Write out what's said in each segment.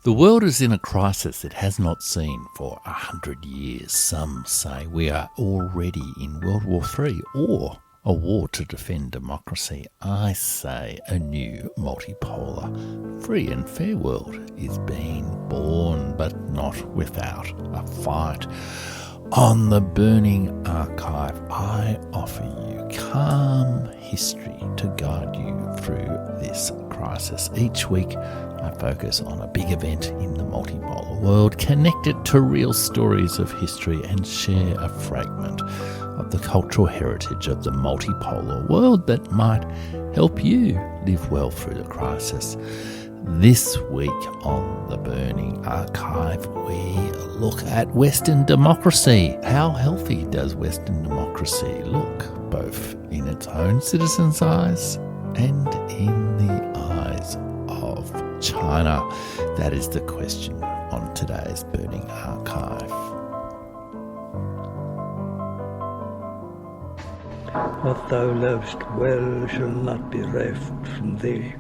The world is in a crisis it has not seen for 100 years. Some say we are already in World War III or a war to defend democracy. I say a new multipolar, free and fair world is being born, but not without a fight. On the Burning Archive, I offer you calm history to guide you through this crisis. Each week, I focus on a big event in the multipolar world, connect it to real stories of history, and share a fragment of the cultural heritage of the multipolar world that might help you live well through the crisis. This week on the Burning Archive, we look at Western democracy. How healthy does Western democracy look, both in its own citizens' eyes and in the eyes of China? That is the question on today's Burning Archive. What thou lovest well shall not be reft from thee.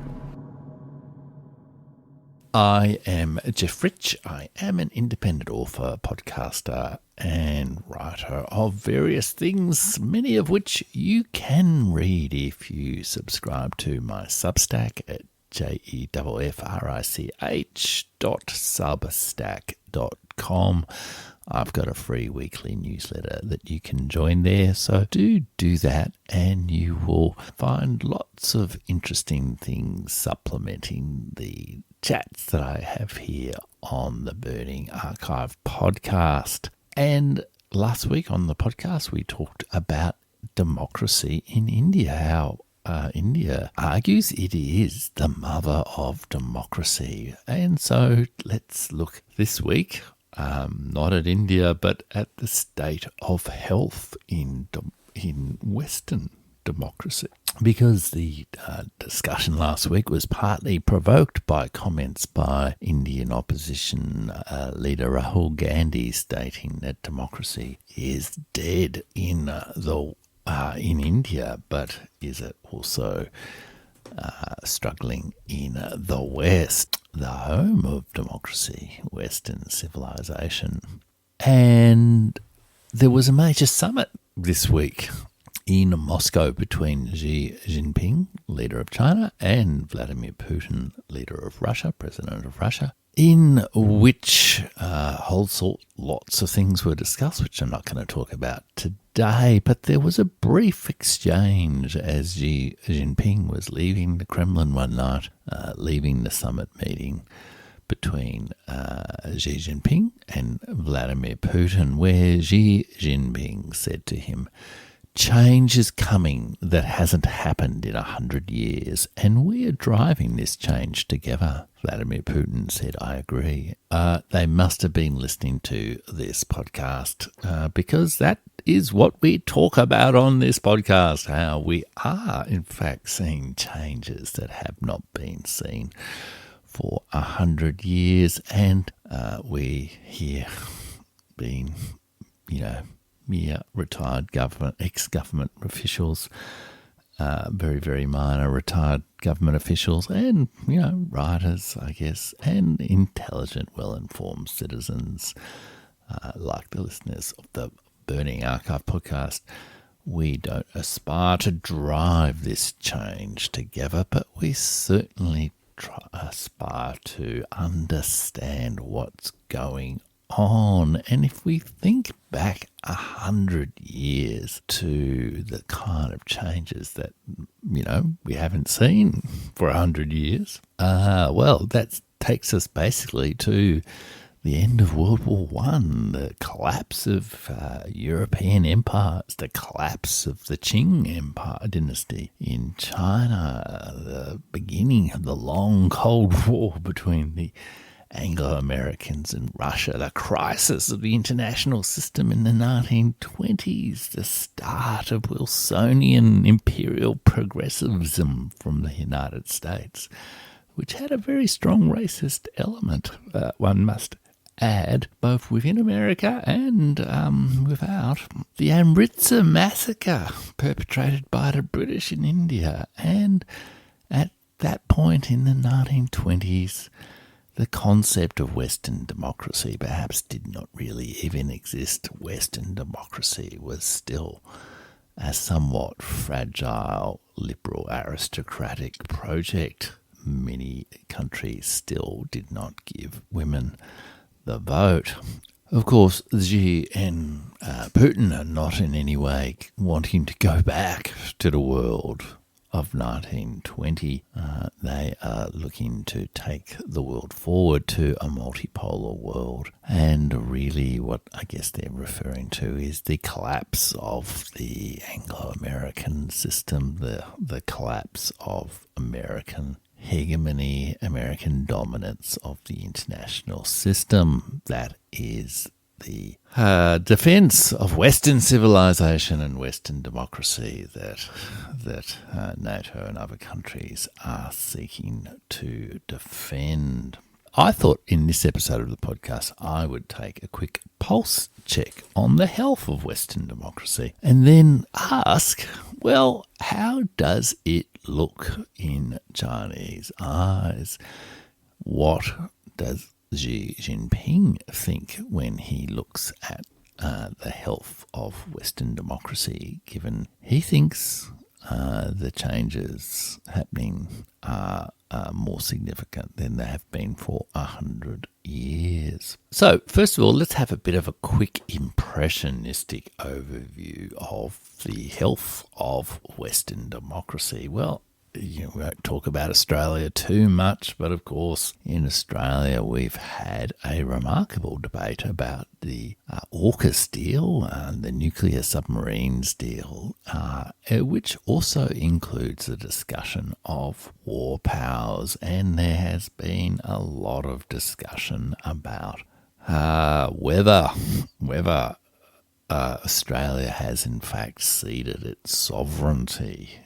I am Jeff Rich. I am an independent author, podcaster, and writer of various things, many of which you can read if you subscribe to my Substack at jeffrich.substack.com. I've got a free weekly newsletter that you can join there, so do that and you will find lots of interesting things supplementing the chats that I have here on the Burning Archive podcast. And last week on the podcast we talked about democracy in India, how India argues it is the mother of democracy. And so let's look this week not at India, but at the state of health in Western democracy. Because the discussion last week was partly provoked by comments by Indian opposition leader Rahul Gandhi stating that democracy is dead in India, but is it also struggling in the West, the home of democracy, Western civilization. And there was a major summit this week in Moscow between Xi Jinping, leader of China, and Vladimir Putin, leader of Russia, president of Russia, in which lots of things were discussed, which I'm not going to talk about today. But there was a brief exchange as Xi Jinping was leaving the Kremlin one night, leaving the summit meeting between Xi Jinping and Vladimir Putin, where Xi Jinping said to him, "Change is coming that hasn't happened in 100 years, and we are driving this change together." Vladimir Putin said, "I agree." They must have been listening to this podcast because that is what we talk about on this podcast, how we are, in fact, seeing changes that have not been seen for 100 years. And we here being, mere retired ex-government officials, very, very minor retired government officials and, writers, I guess, and intelligent, well-informed citizens like the listeners of the Burning Archive podcast. We don't aspire to drive this change together, but we certainly aspire to understand what's going on. And if we think back 100 years to the kind of changes that, we haven't seen for 100 years, that takes us basically to the end of World War I, the collapse of European empires, the collapse of the Qing Empire dynasty in China, the beginning of the long Cold War between the Anglo-Americans and Russia, the crisis of the international system in the 1920s, the start of Wilsonian imperial progressivism from the United States, which had a very strong racist element, one must add, both within America and without. The Amritsar massacre perpetrated by the British in India, and at that point in the 1920s, the concept of Western democracy perhaps did not really even exist. Western democracy was still a somewhat fragile, liberal, aristocratic project. Many countries still did not give women the vote. Of course, Xi and Putin are not in any way wanting to go back to the world of 1920. They are looking to take the world forward to a multipolar world. And really what I guess they're referring to is the collapse of the Anglo-American system, the collapse of American hegemony, American dominance of the international system. That is the defence of Western civilization and Western democracy that NATO and other countries are seeking to defend. I thought in this episode of the podcast I would take a quick pulse check on the health of Western democracy and then ask, well, how does it look in Chinese eyes? What does Xi Jinping think when he looks at the health of Western democracy, given he thinks the changes happening are more significant than they have been for 100 years. So, first of all, let's have a bit of a quick impressionistic overview of the health of Western democracy. Well, we won't talk about Australia too much, but of course in Australia we've had a remarkable debate about the AUKUS deal, the nuclear submarines deal, which also includes a discussion of war powers, and there has been a lot of discussion about whether Australia has in fact ceded its sovereignty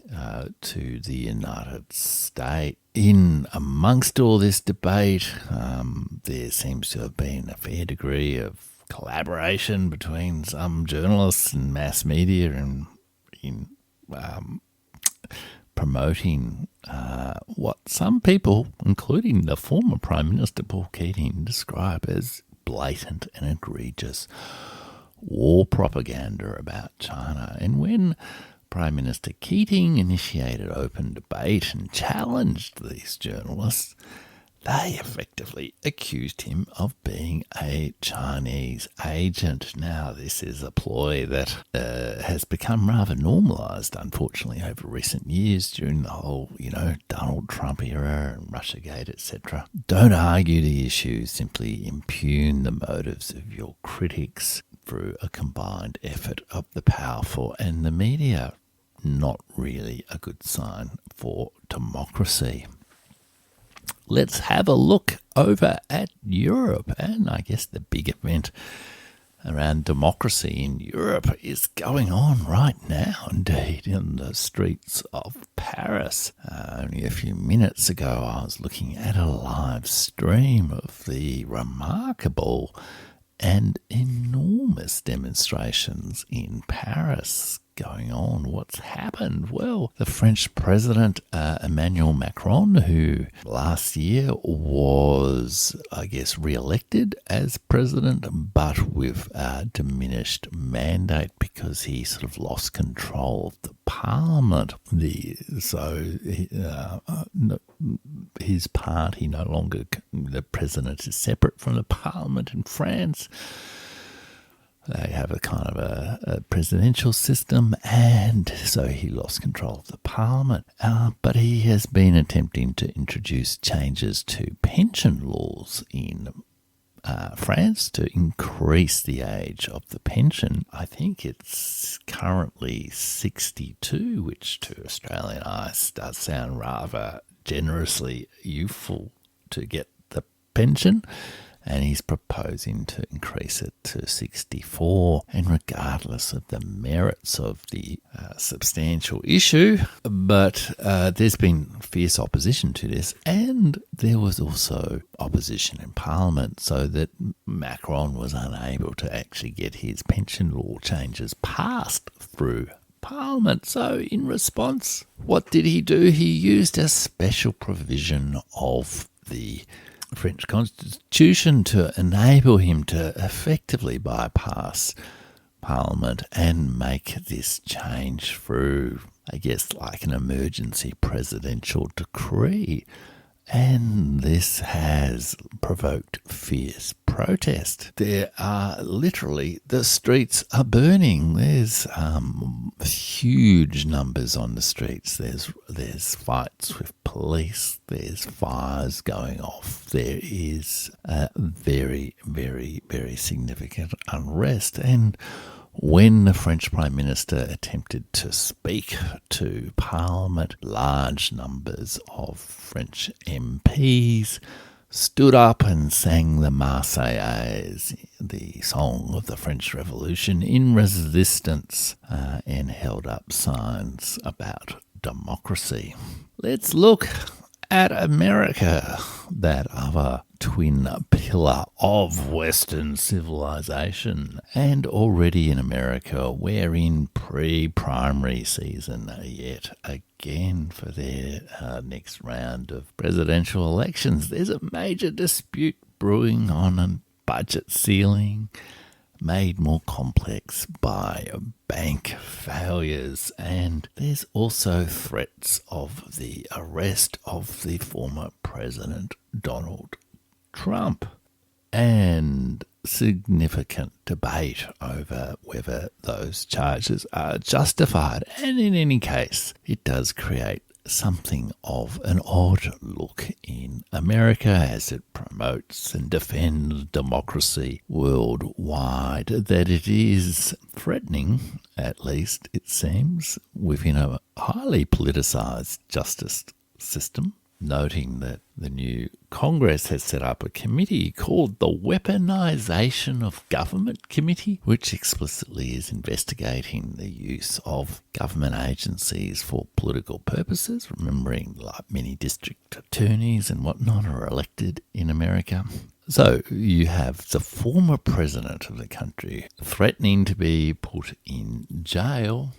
to the United States. In amongst all this debate, there seems to have been a fair degree of collaboration between some journalists and mass media in promoting what some people, including the former Prime Minister Paul Keating, describe as blatant and egregious war propaganda about China. And when Prime Minister Keating initiated open debate and challenged these journalists, they effectively accused him of being a Chinese agent. Now, this is a ploy that has become rather normalised, unfortunately, over recent years during the whole, Donald Trump era and Russiagate, etc. Don't argue the issue, simply impugn the motives of your critics through a combined effort of the powerful and the media. Not really a good sign for democracy. Let's have a look over at Europe, and I guess the big event around democracy in Europe is going on right now, indeed, in the streets of Paris. Only a few minutes ago I was looking at a live stream of the remarkable and enormous demonstrations in Paris going on. What's happened? Well, the French President Emmanuel Macron, who last year was, re-elected as president, but with a diminished mandate because he sort of lost control of the parliament. His party no longer, the president is separate from the parliament in France. They have a kind of a presidential system, and so he lost control of the parliament. But he has been attempting to introduce changes to pension laws in France to increase the age of the pension. I think it's currently 62, which to Australian eyes does sound rather generously youthful to get the pension. And he's proposing to increase it to 64. And regardless of the merits of the substantial issue, but there's been fierce opposition to this, and there was also opposition in Parliament, so that Macron was unable to actually get his pension law changes passed through Parliament. So in response, what did he do? He used a special provision of the French constitution to enable him to effectively bypass Parliament and make this change through, I guess, like an emergency presidential decree. And this has provoked fierce protest. There are literally, the streets are burning. There's huge numbers on the streets. There's fights with police. There's fires going off. There is a very, very, very significant unrest. And when the French Prime Minister attempted to speak to Parliament, large numbers of French MPs stood up and sang the Marseillaise, the song of the French Revolution, in resistance and held up signs about democracy. Let's look at America, that other twin pillar of Western civilization. And already in America, we're in pre-primary season yet again for their next round of presidential elections. There's a major dispute brewing on a budget ceiling, made more complex by bank failures, and there's also threats of the arrest of the former President Donald Trump, and significant debate over whether those charges are justified. And in any case, it does create something of an odd look in America as it promotes and defends democracy worldwide, that it is threatening, at least it seems, within a highly politicised justice system, noting that the new Congress has set up a committee called the Weaponization of Government Committee, which explicitly is investigating the use of government agencies for political purposes, remembering like many district attorneys and whatnot are elected in America. So you have the former president of the country threatening to be put in jail,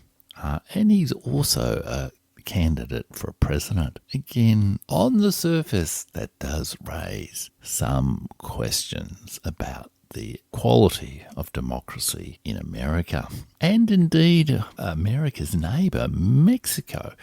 and he's also a candidate for president. Again, on the surface, that does raise some questions about the quality of democracy in America. And indeed, America's neighbour, Mexico,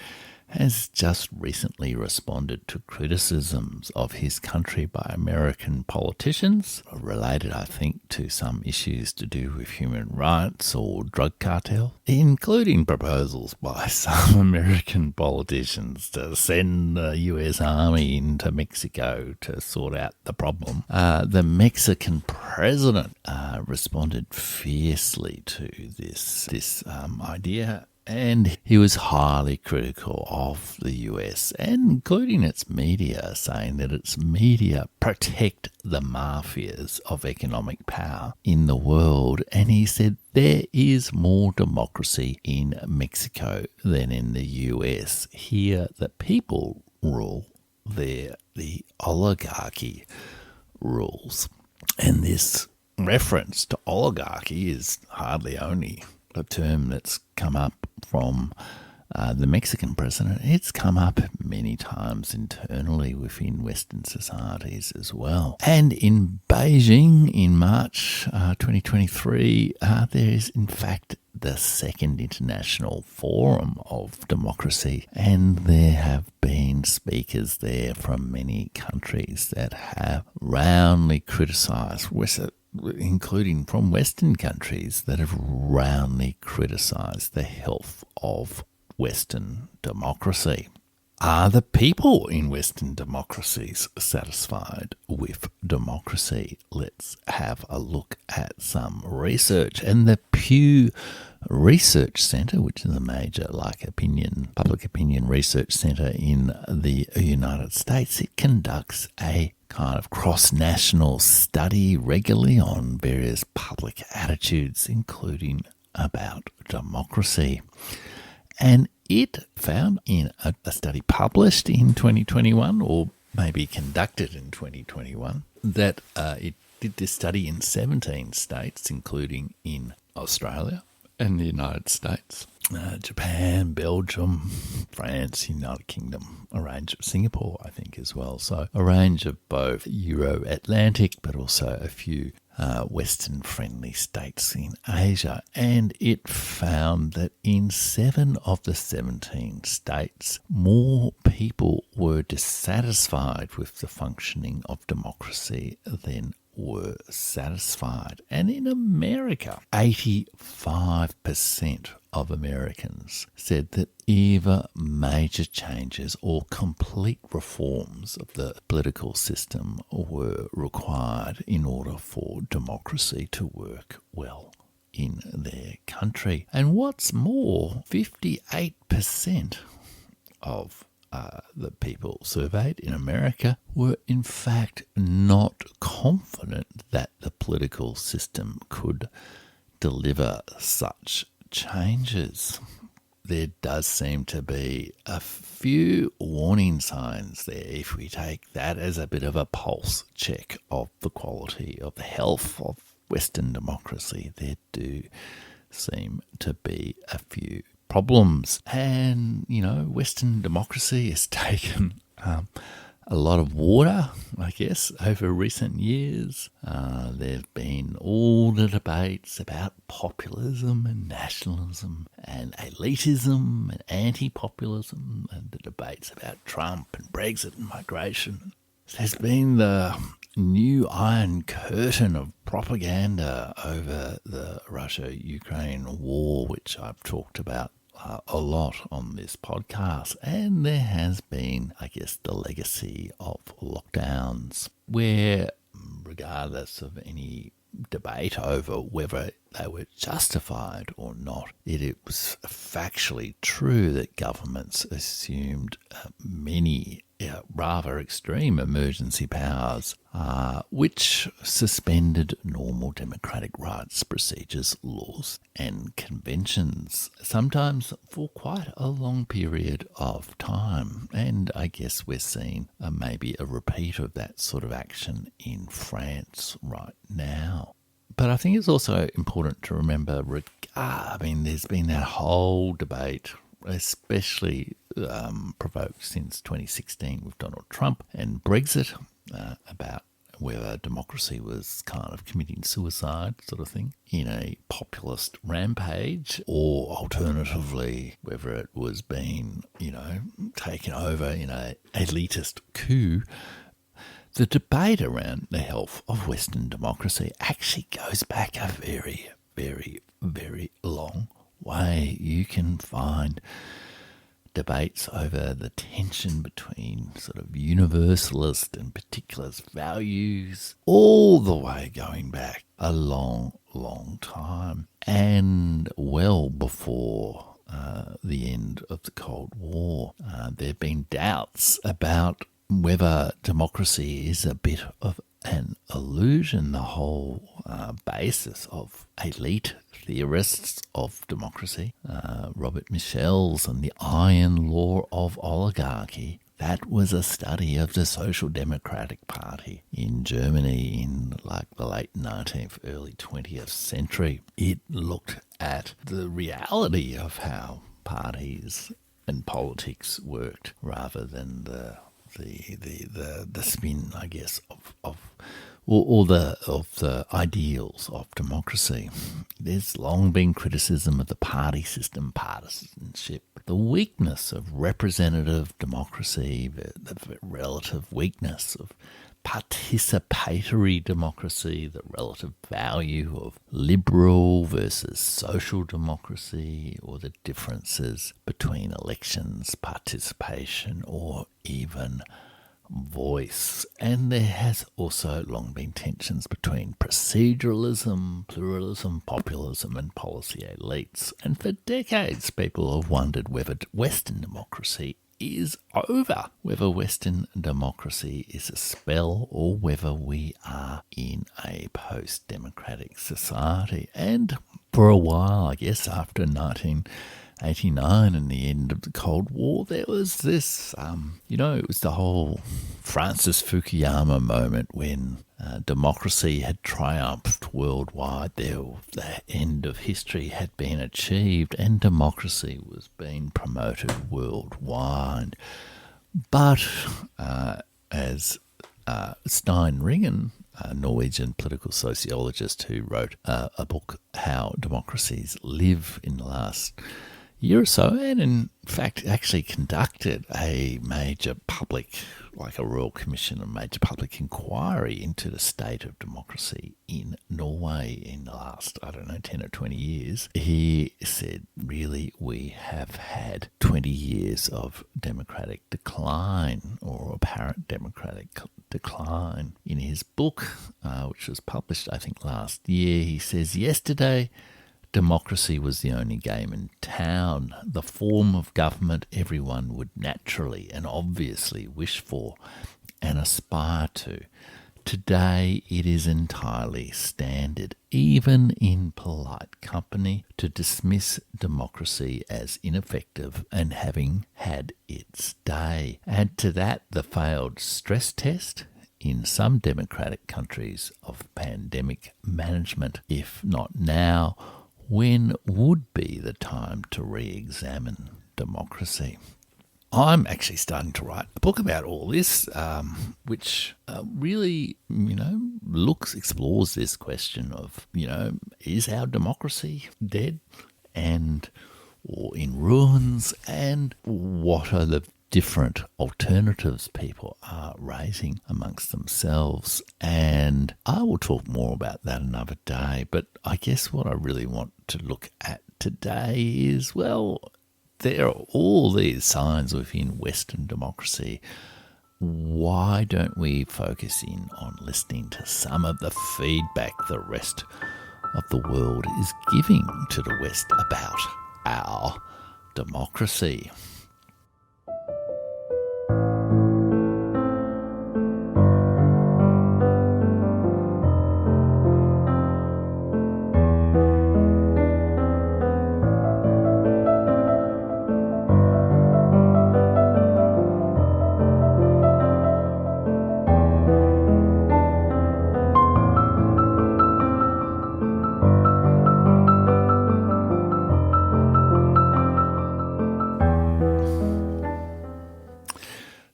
has just recently responded to criticisms of his country by American politicians, related, I think, to some issues to do with human rights or drug cartel, including proposals by some American politicians to send the US Army into Mexico to sort out the problem. The Mexican president responded fiercely to this idea, and he was highly critical of the US, and including its media, saying that its media protect the mafias of economic power in the world. And he said there is more democracy in Mexico than in the US. Here the people rule, there the oligarchy rules. And this reference to oligarchy is hardly only a term that's come up from the Mexican president. It's come up many times internally within Western societies as well. And in Beijing in March 2023, there is in fact the second International Forum of Democracy, and there have been speakers there from many countries that have roundly criticised, including from Western countries, that have roundly criticised the health of Western democracy. Are the people in Western democracies satisfied with democracy? Let's have a look at some research. And the Pew Research Centre, which is a major public opinion research centre in the United States, it conducts a kind of cross-national study regularly on various public attitudes, including about democracy. And it found in a study published in 2021, or maybe conducted in 2021, that it did this study in 17 states, including in Australia and the United States. Japan, Belgium, France, United Kingdom, a range of Singapore, I think, as well. So a range of both Euro-Atlantic, but also a few Western-friendly states in Asia. And it found that in 7 of the 17 states, more people were dissatisfied with the functioning of democracy than were satisfied. And in America, 85% of Americans said that either major changes or complete reforms of the political system were required in order for democracy to work well in their country. And what's more, 58% of the people surveyed in America were in fact not confident that the political system could deliver such changes. There does seem to be a few warning signs there if we take that as a bit of a pulse check of the quality of the health of Western democracy. There do seem to be a few problems. And, Western democracy has taken a lot of water, I guess, over recent years. There have been all the debates about populism and nationalism and elitism and anti-populism and the debates about Trump and Brexit and migration. There's been the new Iron Curtain of propaganda over the Russia-Ukraine war, which I've talked about a lot on this podcast. And there has been, I guess, the legacy of lockdowns where, regardless of any debate over whether they were justified or not, it was factually true that governments assumed many rather extreme emergency powers, which suspended normal democratic rights, procedures, laws and conventions, sometimes for quite a long period of time. And I guess we're seeing maybe a repeat of that sort of action in France right now. But I think it's also important to remember, there's been that whole debate, especially provoked since 2016 with Donald Trump and Brexit, about whether democracy was kind of committing suicide sort of thing in a populist rampage, or alternatively whether it was being, taken over in a elitist coup. The debate around the health of Western democracy actually goes back a very, very, very long way. You can find debates over the tension between sort of universalist and particularist values, all the way going back a long, long time, and well before the end of the Cold War. There have been doubts about whether democracy is a bit of an illusion. The whole basis of elite theorists of democracy, Robert Michel's and the Iron Law of Oligarchy, that was a study of the Social Democratic Party in Germany in the late 19th, early 20th century. It looked at the reality of how parties and politics worked rather than the spin, I guess, of the ideals of democracy. There's long been criticism of the party system, partisanship, the weakness of representative democracy, the relative weakness of participatory democracy, the relative value of liberal versus social democracy, or the differences between elections, participation, or even voice. And there has also long been tensions between proceduralism, pluralism, populism and policy elites. And for decades people have wondered whether Western democracy is over, whether Western democracy is a spell or whether we are in a post-democratic society. And for a while, I guess, after 19 1989 and the end of the Cold War, there was this, it was the whole Francis Fukuyama moment when democracy had triumphed worldwide. The end of history had been achieved and democracy was being promoted worldwide. But as Stein Ringen, a Norwegian political sociologist who wrote a book, How Democracies Live, in the last year or so, and in fact actually conducted a major public, like a Royal Commission, a major public inquiry into the state of democracy in Norway in the last, 10 or 20 years. He said, really, we have had 20 years of democratic decline, or apparent democratic decline. In his book, which was published, I think, last year, he says, yesterday, democracy was the only game in town, the form of government everyone would naturally and obviously wish for and aspire to. Today it is entirely standard, even in polite company, to dismiss democracy as ineffective and having had its day. Add to that the failed stress test in some democratic countries of pandemic management. If not now, when would be the time to re-examine democracy? I'm actually starting to write a book about all this, which really, explores this question of, is our democracy dead or in ruins, and what are the different alternatives people are raising amongst themselves. And I will talk more about that another day, but I guess what I really want to look at today is, there are all these signs within Western democracy. Why don't we focus in on listening to some of the feedback the rest of the world is giving to the West about our democracy?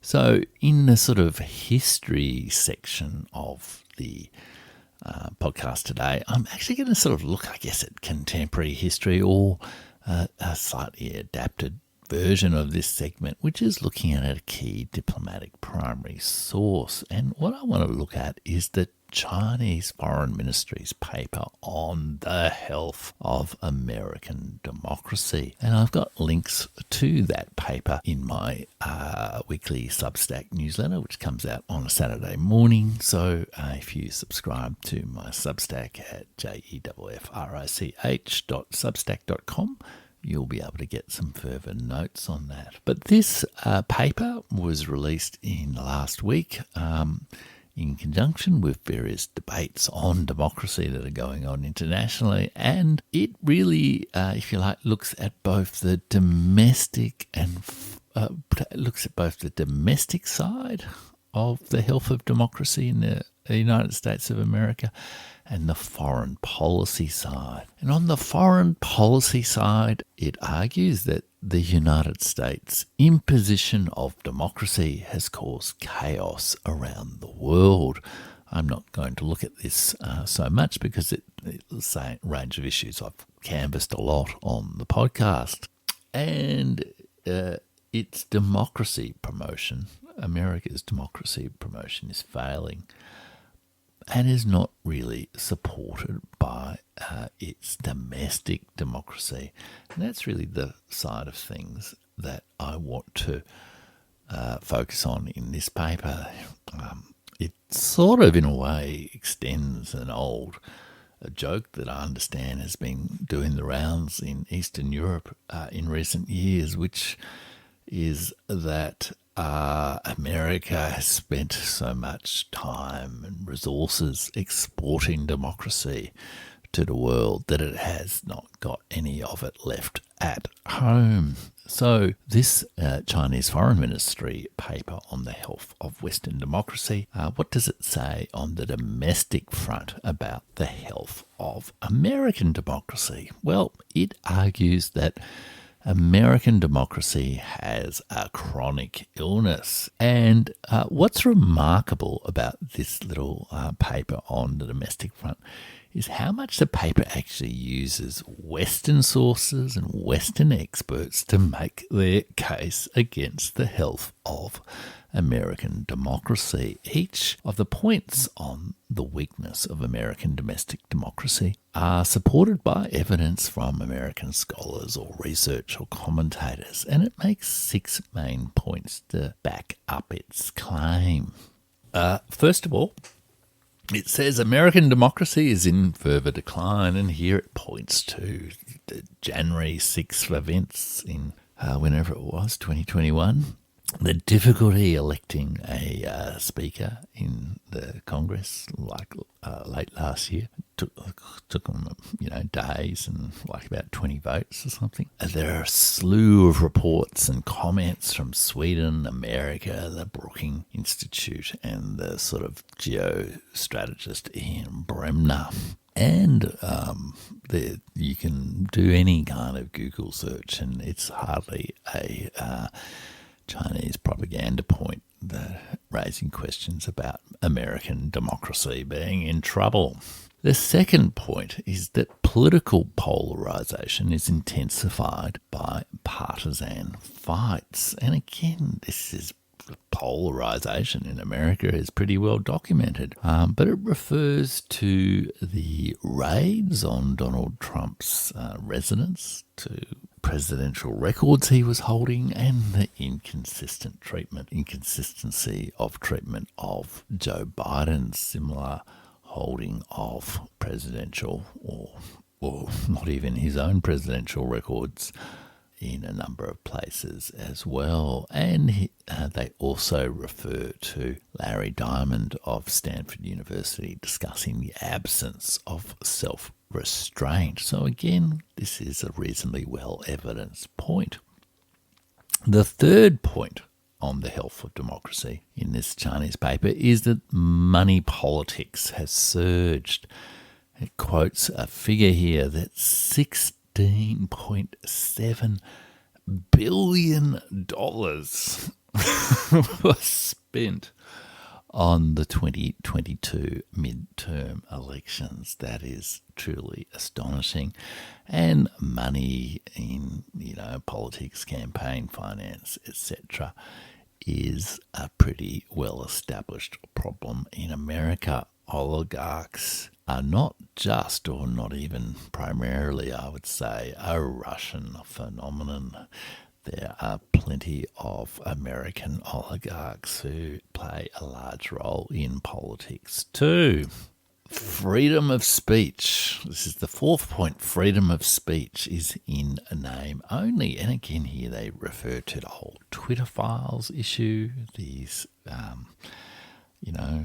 So in the sort of history section of the podcast today, I'm actually going to sort of look, I guess, at contemporary history, or a slightly adapted version of this segment, which is looking at a key diplomatic primary source. And what I want to look at is the Chinese Foreign Ministry's paper on the health of American democracy. And I've got links to that paper in my weekly Substack newsletter, which comes out on a Saturday morning. So if you subscribe to my Substack at jeffrich.substack.com, you'll be able to get some further notes on that. But this paper was released in the last week in conjunction with various debates on democracy that are going on internationally. And it really, if you like, looks at both the domestic side of the health of democracy in the United States of America and the foreign policy side. And on the foreign policy side, it argues that the United States' imposition of democracy has caused chaos around the world. I'm not going to look at this so much because it's a range of issues I've canvassed a lot on the podcast. And its democracy promotion, America's democracy promotion, is failing and is not really supported by its domestic democracy. And that's really the side of things that I want to focus on in this paper. It sort of, in a way, extends an old joke that I understand has been doing the rounds in Eastern Europe in recent years, which is that America has spent so much time and resources exporting democracy to the world that it has not got any of it left at home. So this Chinese Foreign Ministry paper on the health of Western democracy, what does it say on the domestic front about the health of American democracy? Well, it argues that American democracy has a chronic illness. And what's remarkable about this little paper on the domestic front is how much the paper actually uses Western sources and Western experts to make their case against the health of American democracy. Each of the points on the weakness of American domestic democracy are supported by evidence from American scholars or research or commentators, and it makes 6 main points to back up its claim. First of all, it says American democracy is in further decline, and here it points to the January 6th events in whenever it was, 2021. The difficulty electing a speaker in the Congress, like late last year, took them, days and like about 20 votes or something. There are a slew of reports and comments from Sweden, America, the Brookings Institute, and the sort of geostrategist Ian Bremner. And you can do any kind of Google search, and it's hardly a Chinese propaganda point that raising questions about American democracy being in trouble. The second point is that political polarisation is intensified by partisan fights. And again, this is polarisation in America is pretty well documented, but it refers to the raids on Donald Trump's residence, to presidential records he was holding, and the inconsistency of treatment of Joe Biden's similar holding of presidential or not even his own presidential records in a number of places as well. And they also refer to Larry Diamond of Stanford University discussing the absence of self-restraint. So again, this is a reasonably well-evidenced point. The third point on the health of democracy in this Chinese paper is that money politics has surged. It quotes a figure here that $16.7 billion was spent on the 2022 midterm elections. That is truly astonishing. And money in, politics, campaign finance, etc., is a pretty well-established problem in America. Oligarchs are not just, or not even primarily, I would say, a Russian phenomenon. There are plenty of American oligarchs who play a large role in politics too. Freedom of speech. This is the fourth point. Freedom of speech is in a name only. And again, here they refer to the whole Twitter files issue, these,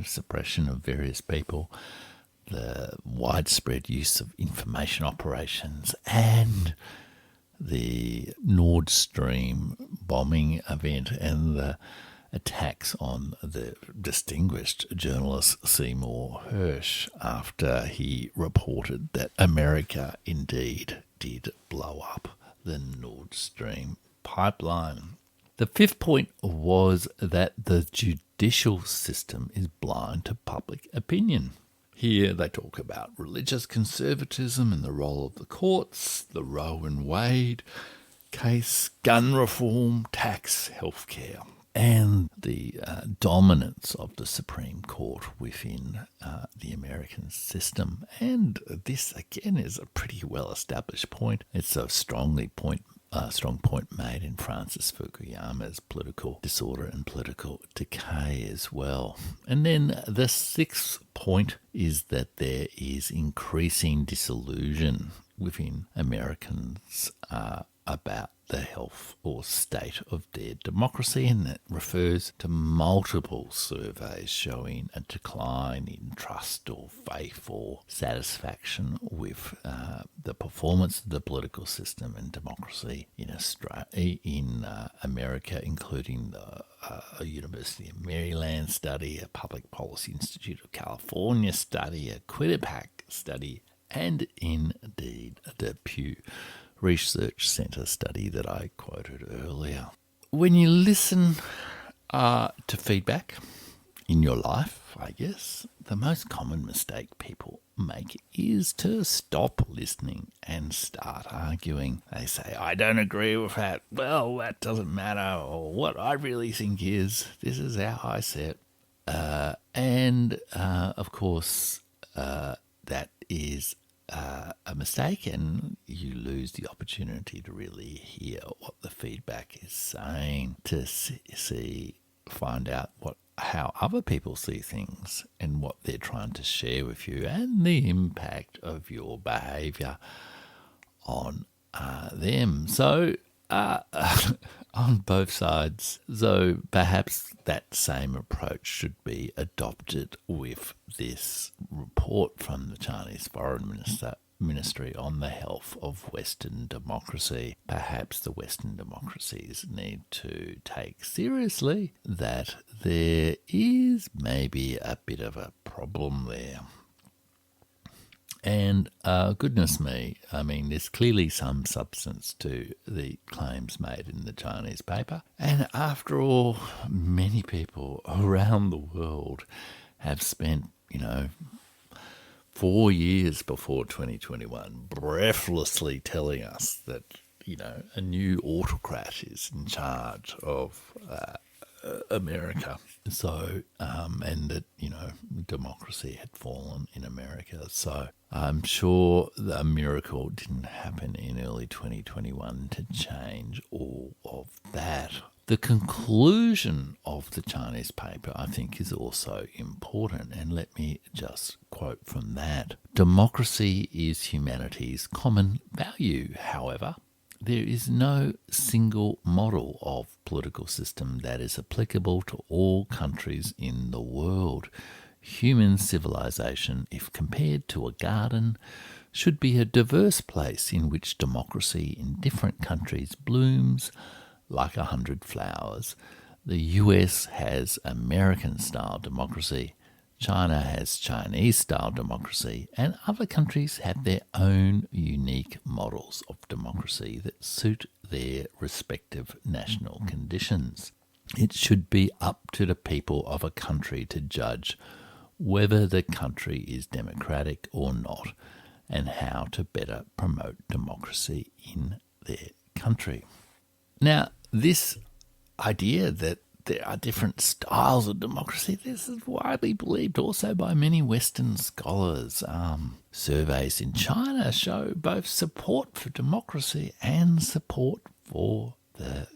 suppression of various people, the widespread use of information operations, and the Nord Stream bombing event and the attacks on the distinguished journalist Seymour Hersh after he reported that America indeed did blow up the Nord Stream pipeline. The fifth point was that the judicial system is blind to public opinion. Here they talk about religious conservatism and the role of the courts, the Roe and Wade case, gun reform, tax, healthcare, and the dominance of the Supreme Court within the American system. And this, again, is a pretty well-established point. It's a strong point made in Francis Fukuyama's Political Disorder and Political Decay as well. And then the sixth point is that there is increasing disillusion within Americans about the health or state of their democracy, and that refers to multiple surveys showing a decline in trust or faith or satisfaction with the performance of the political system and democracy in Australia, in America, including a University of Maryland study, a Public Policy Institute of California study, a Quinnipiac study, and indeed the Pew Research Centre study that I quoted earlier. When you listen to feedback in your life, I guess, the most common mistake people make is to stop listening and start arguing. They say, I don't agree with that. Well, that doesn't matter. Or what I really think is, this is how I see it. Of course, that is a mistake, and you lose the opportunity to really hear what the feedback is saying, to find out how other people see things and what they're trying to share with you, and the impact of your behaviour on them. So on both sides, though perhaps that same approach should be adopted with this report from the Chinese Foreign Ministry on the health of Western democracy. Perhaps the Western democracies need to take seriously that there is maybe a bit of a problem there. And goodness me, I mean, there's clearly some substance to the claims made in the Chinese paper. And after all, many people around the world have spent, 4 years before 2021 breathlessly telling us that, a new autocrat is in charge of America. So, and that, democracy had fallen in America. So I'm sure the miracle didn't happen in early 2021 to change all of that. The conclusion of the Chinese paper, I think, is also important, and let me just quote from that. Democracy is humanity's common value, however. There is no single model of political system that is applicable to all countries in the world. Human civilization, if compared to a garden, should be a diverse place in which democracy in different countries blooms like 100 flowers. The US has American-style democracy, China has Chinese-style democracy, and other countries have their own unique models of democracy that suit their respective national conditions. It should be up to the people of a country to judge whether the country is democratic or not, and how to better promote democracy in their country. Now, this idea that there are different styles of democracy, this is widely believed also by many Western scholars. Surveys in China show both support for democracy and support for the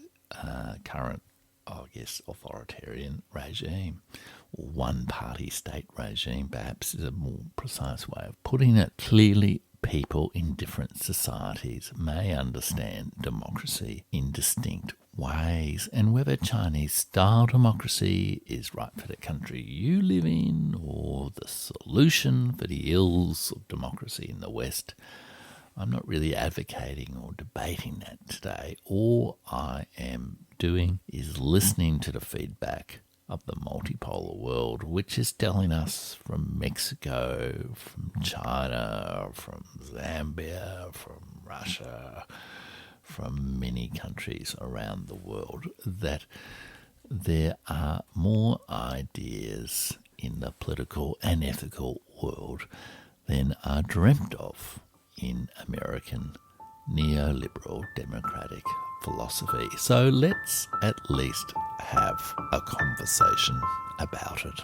current, authoritarian regime, or one-party state regime, perhaps is a more precise way of putting it. Clearly, people in different societies may understand democracy in distinct ways, and whether Chinese-style democracy is right for the country you live in or the solution for the ills of democracy in the West, I'm not really advocating or debating that today. All I am doing is listening to the feedback of the multipolar world, which is telling us from Mexico, from China, from Zambia, from Russia, from many countries around the world, that there are more ideas in the political and ethical world than are dreamt of in American neoliberal democratic philosophy. So let's at least have a conversation about it.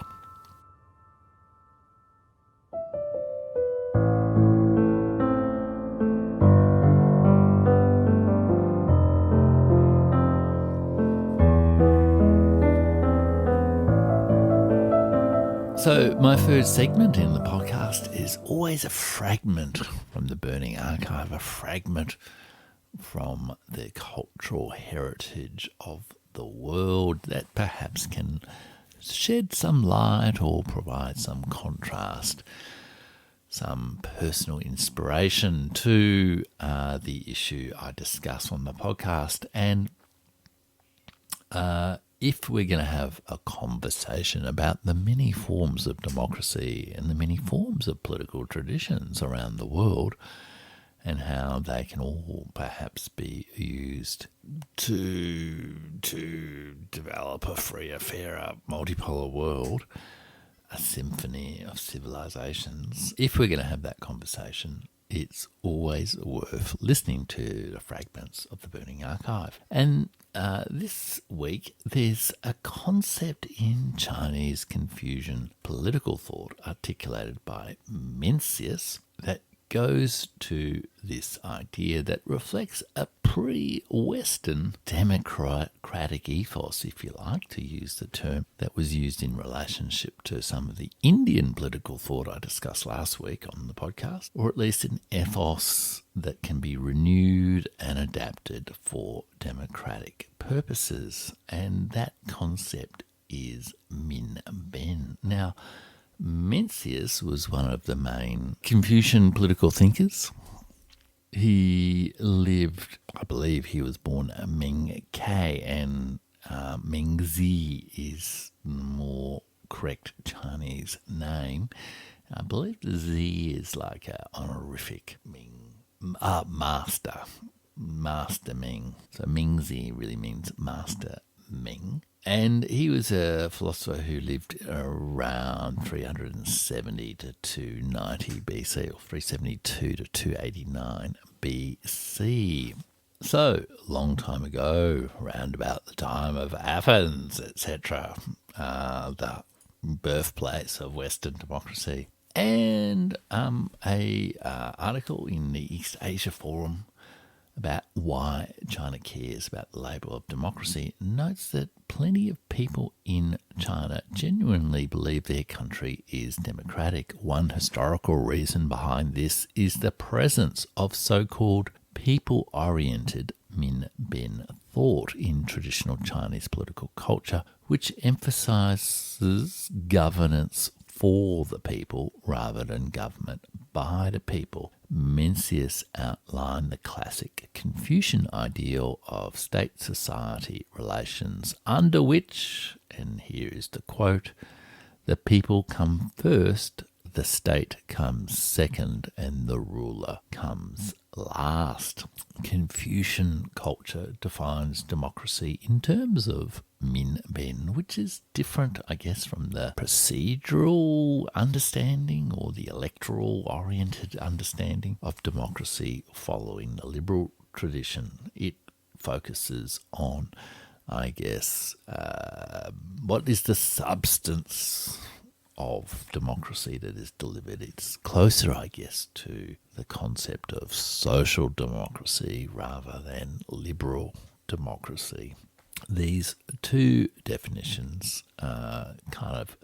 So my third segment in the podcast is always a fragment from the Burning Archive, a fragment from the cultural heritage of the world that perhaps can shed some light or provide some contrast, some personal inspiration to the issue I discuss on the podcast. And if we're going to have a conversation about the many forms of democracy and the many forms of political traditions around the world, and how they can all perhaps be used to develop a freer, fairer, multipolar world, a symphony of civilizations. If we're going to have that conversation, it's always worth listening to the fragments of the Burning Archive. And this week, there's a concept in Chinese Confucian political thought articulated by Mencius that goes to this idea that reflects a pre-Western democratic ethos, if you like, to use the term that was used in relationship to some of the Indian political thought I discussed last week on the podcast, or at least an ethos that can be renewed and adapted for democratic purposes. And that concept is Min Ben. Now, Mencius was one of the main Confucian political thinkers. He lived, I believe he was born Meng Zi, and Meng Zi is the more correct Chinese name. I believe the Z is like an honorific master Meng. So Meng Zi really means Master Meng. And he was a philosopher who lived around 370 to 290 BC, or 372 to 289 BC. So, long time ago, around about the time of Athens, etc., the birthplace of Western democracy. And a article in the East Asia Forum about why China cares about the label of democracy notes that plenty of people in China genuinely believe their country is democratic. One historical reason behind this is the presence of so-called people-oriented Min Ben thought in traditional Chinese political culture, which emphasizes governance for the people rather than government by the people. Mencius outlined the classic Confucian ideal of state-society relations under which, and here is the quote, the people come first, the state comes second, and the ruler comes last. Confucian culture defines democracy in terms of Min Ben, which is different, I guess, from the procedural understanding or the electoral-oriented understanding of democracy following the liberal tradition. It focuses on, I guess, what is the substance of democracy that is delivered. It's closer, I guess, to the concept of social democracy rather than liberal democracy. These two definitions kind of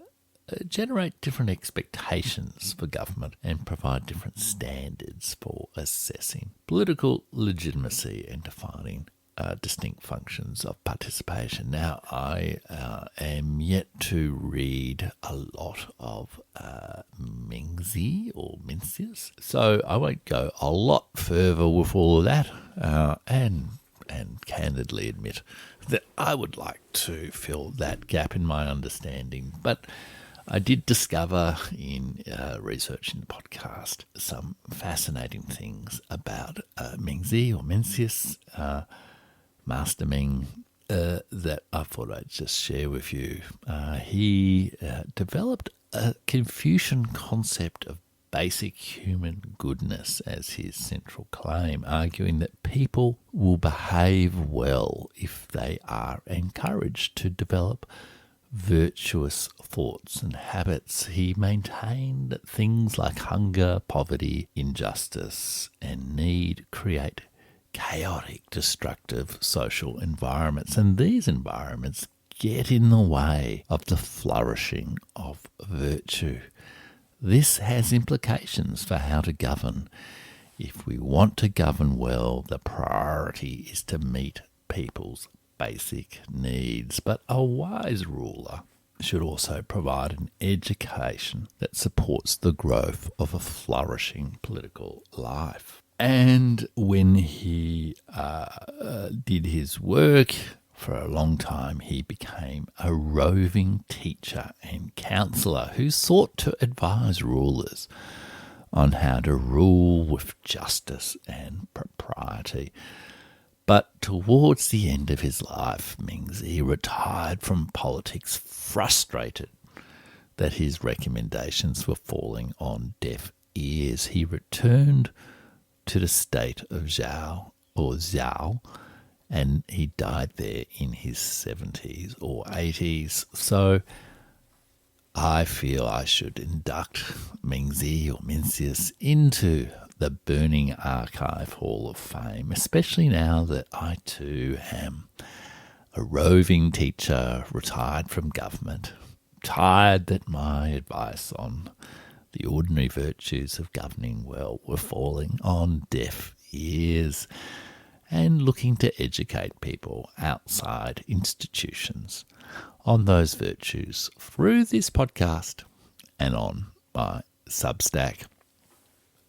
generate different expectations for government and provide different standards for assessing political legitimacy and defining distinct functions of participation. Now, I am yet to read a lot of Meng Zi or Mencius, so I won't go a lot further with all of that, and candidly admit that I would like to fill that gap in my understanding. But I did discover in researching the podcast some fascinating things about Meng Zi or Mencius, Master Meng, that I thought I'd just share with you. He developed a Confucian concept of basic human goodness as his central claim, arguing that people will behave well if they are encouraged to develop virtuous thoughts and habits. He maintained that things like hunger, poverty, injustice, and need create chaotic, destructive social environments, and these environments get in the way of the flourishing of virtue. This has implications for how to govern If we want to govern well, the priority is to meet people's basic needs. But a wise ruler should also provide an education that supports the growth of a flourishing political life. And when he did his work for a long time, he became a roving teacher and counsellor who sought to advise rulers on how to rule with justice and propriety. But towards the end of his life, Meng Zi retired from politics frustrated that his recommendations were falling on deaf ears. He returned to the state of Zhao, and he died there in his 70s or 80s. So I feel I should induct Meng Zi or Mencius into the Burning Archive Hall of Fame, especially now that I too am a roving teacher, retired from government, tired that my advice on the ordinary virtues of governing well were falling on deaf ears, and looking to educate people outside institutions on those virtues through this podcast and on my Substack.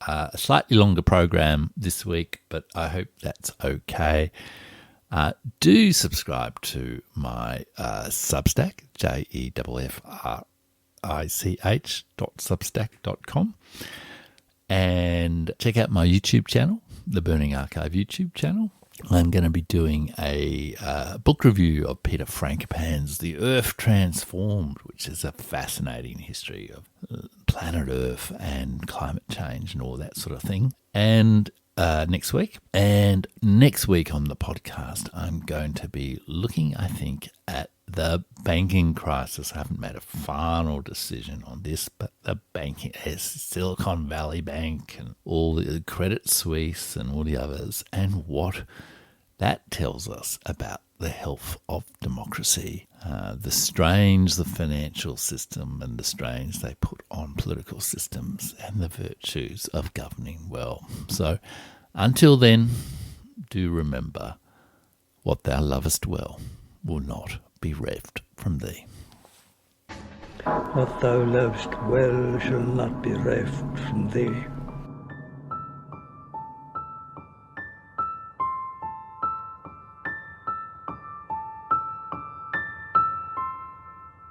A slightly longer program this week, but I hope that's okay. Do subscribe to my Substack, jeffrich.substack.com, and check out my YouTube channel, the Burning Archive YouTube channel. I'm going to be doing a book review of Peter Frankopan's The Earth Transformed, which is a fascinating history of planet Earth and climate change and all that sort of thing. And next week on the podcast, I'm going to be looking, I think, at the banking crisis. I haven't made a final decision on this, but the banking, Silicon Valley Bank and all the Credit Suisse and all the others, and what that tells us about the health of democracy, the strains the financial system and the strains they put on political systems, and the virtues of governing well. So until then, do remember, what thou lovest well will not be reft from thee. What thou lovest well shall not be reft from thee.